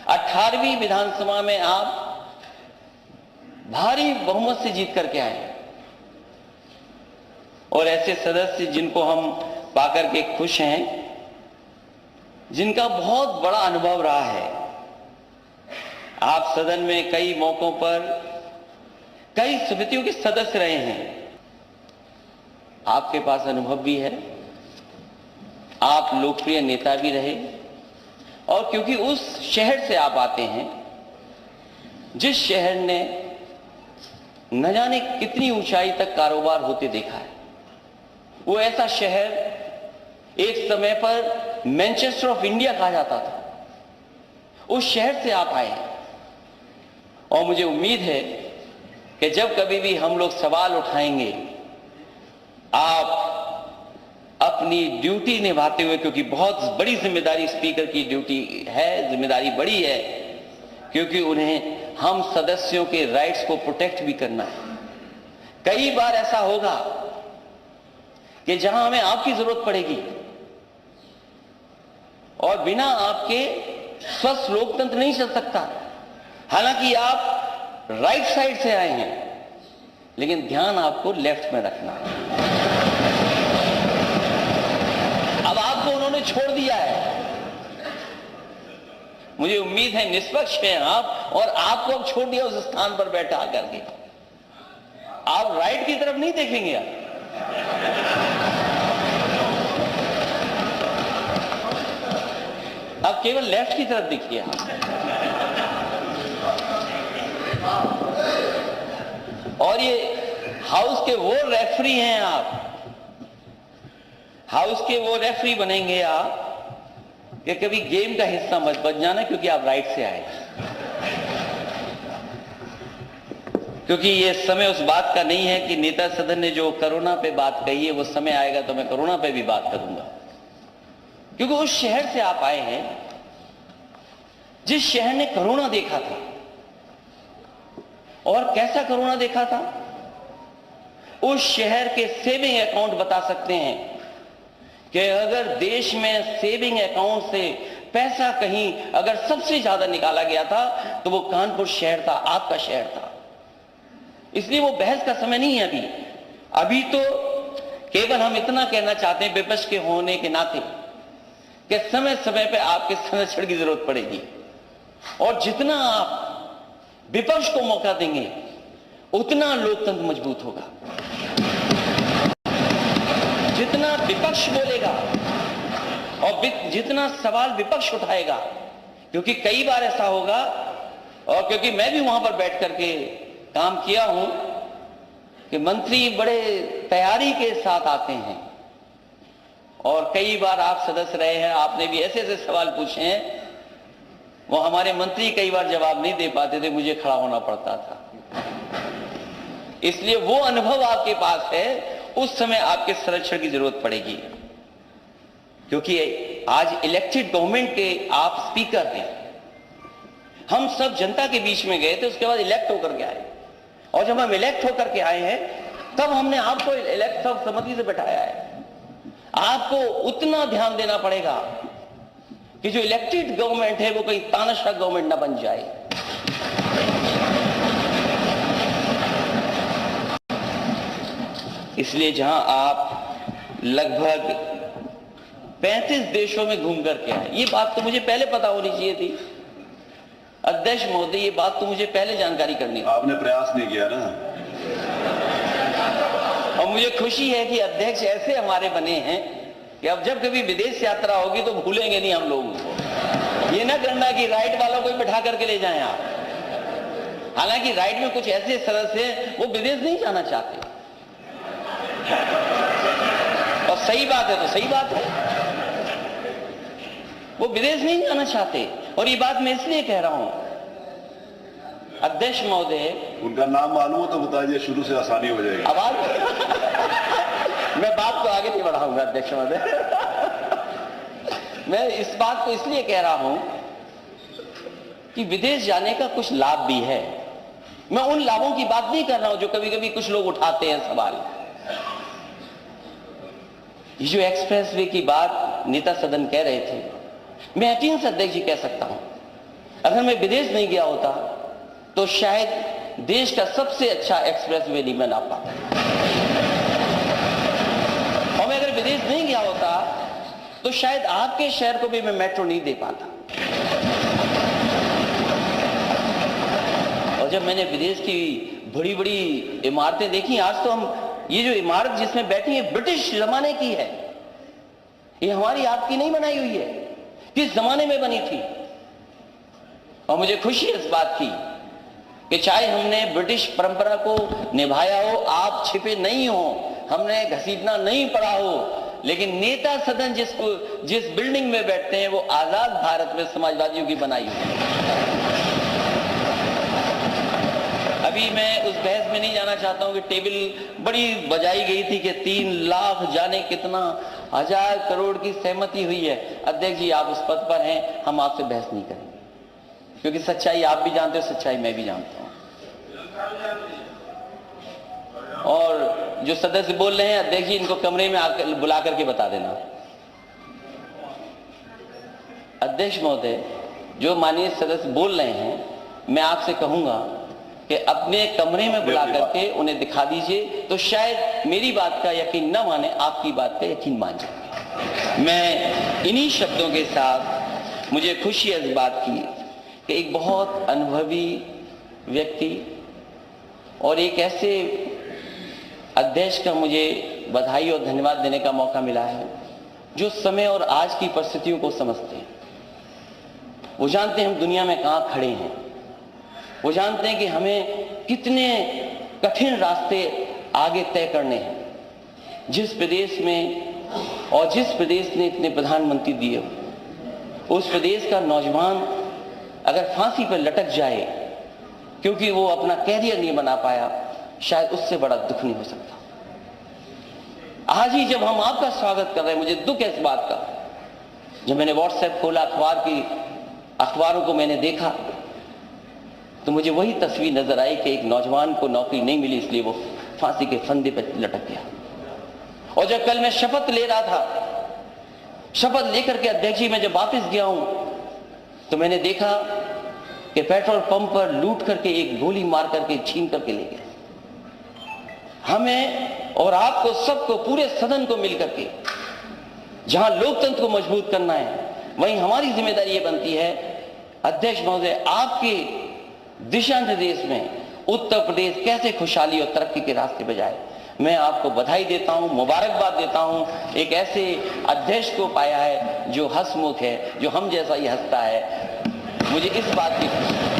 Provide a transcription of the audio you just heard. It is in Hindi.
18वीं विधानसभा में आप भारी बहुमत से जीत करके आए और ऐसे सदस्य जिनको हम पाकर के खुश हैं, जिनका बहुत बड़ा अनुभव रहा है। आप सदन में कई मौकों पर कई समितियों के सदस्य रहे हैं, आपके पास अनुभव भी है, आप लोकप्रिय नेता भी रहे और क्योंकि उस शहर से आप आते हैं जिस शहर ने न जाने कितनी ऊंचाई तक कारोबार होते देखा है, वो ऐसा शहर एक समय पर मैनचेस्टर ऑफ इंडिया कहा जाता था, उस शहर से आप आए हैं। और मुझे उम्मीद है कि जब कभी भी हम लोग सवाल उठाएंगे, आप अपनी ड्यूटी निभाते हुए, क्योंकि बहुत बड़ी जिम्मेदारी स्पीकर की ड्यूटी है, जिम्मेदारी बड़ी है, क्योंकि उन्हें हम सदस्यों के राइट्स को प्रोटेक्ट भी करना है। कई बार ऐसा होगा कि जहां हमें आपकी जरूरत पड़ेगी और बिना आपके स्वस्थ लोकतंत्र नहीं चल सकता। हालांकि आप राइट साइड से आए हैं, लेकिन ध्यान आपको लेफ्ट में रखना है। अब आपको उन्होंने छोड़ दिया है, मुझे उम्मीद है निष्पक्ष हैं आप, और आपको अब छोड़ दिया उस स्थान पर बैठा करके। आप राइट की तरफ नहीं देखेंगे, आप केवल लेफ्ट की तरफ देखिए। और ये हाउस के वो रेफरी हैं, आप हाउस के वो रेफरी बनेंगे आप कि कभी गेम का हिस्सा मत बन जाना, क्योंकि आप राइट से आए। क्योंकि ये समय उस बात का नहीं है कि नेता सदन ने जो कोरोना पे बात कही है, वो समय आएगा तो मैं कोरोना पे भी बात करूंगा, क्योंकि उस शहर से आप आए हैं जिस शहर ने कोरोना देखा था। और कैसा कोरोना देखा था? उस शहर के सेविंग अकाउंट बता सकते हैं कि अगर देश में सेविंग अकाउंट से पैसा कहीं अगर सबसे ज्यादा निकाला गया था तो वो कानपुर शहर था, आपका शहर था। इसलिए वो बहस का समय नहीं है अभी तो केवल हम इतना कहना चाहते हैं विपक्ष के होने के नाते कि समय समय पे आपके संरक्षण की जरूरत पड़ेगी, और जितना आप विपक्ष को मौका देंगे उतना लोकतंत्र मजबूत होगा। जितना विपक्ष बोलेगा और जितना सवाल विपक्ष उठाएगा, क्योंकि कई बार ऐसा होगा, और क्योंकि मैं भी वहां पर बैठ करके काम किया हूं, कि मंत्री बड़े तैयारी के साथ आते हैं, और कई बार आप सदस्य रहे हैं, आपने भी ऐसे ऐसे सवाल पूछे हैं, वो हमारे मंत्री कई बार जवाब नहीं दे पाते थे, मुझे खड़ा होना पड़ता था। इसलिए वो अनुभव आपके पास है, उस समय आपके संरक्षण की जरूरत पड़ेगी, क्योंकि आज इलेक्टेड गवर्नमेंट के आप स्पीकर हैं। हम सब जनता के बीच में गए थे, उसके बाद इलेक्ट होकर के आए, और जब हम इलेक्ट होकर के आए हैं तब हमने आपको इलेक्ट सर्वसम्मति से बैठाया है। आपको उतना ध्यान देना पड़ेगा कि जो इलेक्टेड गवर्नमेंट है वो कहीं तानाशाह गवर्नमेंट ना बन जाए। इसलिए जहां आप लगभग 35 देशों में घूम करके आए, ये बात तो मुझे पहले पता होनी चाहिए थी अध्यक्ष महोदय, ये बात तो मुझे पहले जानकारी करनी थी। आपने प्रयास नहीं किया ना। और मुझे खुशी है कि अध्यक्ष ऐसे हमारे बने हैं कि अब जब कभी विदेश यात्रा होगी तो भूलेंगे नहीं हम लोगों को। ये ना करना कि राइट वालों को बिठा करके ले जाएं आप। हालांकि राइट में कुछ ऐसे सदस्य हैं वो विदेश नहीं जाना चाहते, और सही बात है तो सही बात है, वो विदेश नहीं जाना चाहते। और ये बात मैं इसलिए कह रहा हूं अध्यक्ष महोदय, उनका नाम मालूम हो तो बताइए, शुरू से आसानी हो जाएगी। आवाज मैं बात को आगे नहीं बढ़ाऊंगा अध्यक्ष महोदय। मैं इस बात को इसलिए कह रहा हूं कि विदेश जाने का कुछ लाभ भी है। मैं उन लाभों की बात नहीं कर रहा हूं जो कभी कभी कुछ लोग उठाते हैं सवाल। ये जो एक्सप्रेस वे की बात नेता सदन कह रहे थे, मैं यकीन से अध्यक्ष जी कह सकता हूं अगर मैं विदेश नहीं गया होता तो शायद देश का सबसे अच्छा एक्सप्रेस वे नहीं बना पाता, और मैं अगर विदेश नहीं गया होता तो शायद आपके शहर को भी मैं मेट्रो नहीं दे पाता। और जब मैंने विदेश की बड़ी बड़ी इमारतें देखी, आज तो हम ये जो इमारत जिसमें बैठी है ब्रिटिश जमाने की है, ये हमारी आपकी नहीं बनाई हुई है, किस जमाने में बनी थी। और मुझे खुशी इस बात की कि चाहे हमने ब्रिटिश परंपरा को निभाया हो, आप छिपे नहीं हो, हमने घसीटना नहीं पड़ा हो, लेकिन नेता सदन जिस बिल्डिंग में बैठते हैं वो आजाद भारत में समाजवादियों की बनाई हुई है। अभी मैं उस बहस में नहीं जाना चाहता हूं कि टेबल बड़ी बजाई गई थी कि 3 लाख जाने कितना 1000 करोड़ की सहमति हुई है। अध्यक्ष जी, आप उस पद पर हैं, हम आपसे बहस नहीं करेंगे, क्योंकि सच्चाई आप भी जानते हो, सच्चाई मैं भी जानता हूं। और जो सदस्य बोल रहे हैं, अध्यक्ष जी इनको कमरे में आकर बुला करके बता देना। अध्यक्ष महोदय, जो माननीय सदस्य बोल रहे हैं, मैं आपसे कहूंगा कि अपने कमरे में बुला करके उन्हें दिखा दीजिए, तो शायद मेरी बात का यकीन न माने, आपकी बात का यकीन मान जाए। मैं इन्हीं शब्दों के साथ, मुझे खुशी है इस बात की कि एक बहुत अनुभवी व्यक्ति और एक ऐसे अध्यक्ष का मुझे बधाई और धन्यवाद देने का मौका मिला है जो समय और आज की परिस्थितियों को समझते हैं। वो जानते हैं हम दुनिया में कहां खड़े हैं, वो जानते हैं कि हमें कितने कठिन रास्ते आगे तय करने हैं। जिस प्रदेश में और जिस प्रदेश ने इतने प्रधानमंत्री दिए, उस प्रदेश का नौजवान अगर फांसी पर लटक जाए क्योंकि वो अपना कैरियर नहीं बना पाया, शायद उससे बड़ा दुख नहीं हो सकता। आज ही जब हम आपका स्वागत कर रहे हैं, मुझे दुख है इस बात का। जब मैंने व्हाट्सएप खोला, अखबारों को मैंने देखा, तो मुझे वही तस्वीर नजर आई कि एक नौजवान को नौकरी नहीं मिली, इसलिए वो फांसी के फंदे पर लटक गया। और जब कल मैं शपथ ले रहा था, शपथ लेकर के अध्यक्ष जी मैं जब वापस गया हूं, तो मैंने देखा कि पेट्रोल पंप पर लूट करके एक गोली मार करके छीन करके ले गए। हमें और आपको सबको, पूरे सदन को मिलकर के जहां लोकतंत्र को मजबूत करना है, वहीं हमारी जिम्मेदारी ये बनती है, अध्यक्ष महोदय, आपके दिशा निर्देश में उत्तर प्रदेश कैसे खुशहाली और तरक्की के रास्ते पर जाए। मैं आपको बधाई देता हूं, मुबारकबाद देता हूं। एक ऐसे अध्यक्ष को पाया है जो हंसमुख है, जो हम जैसा ही हंसता है। मुझे इस बात की खुशी है।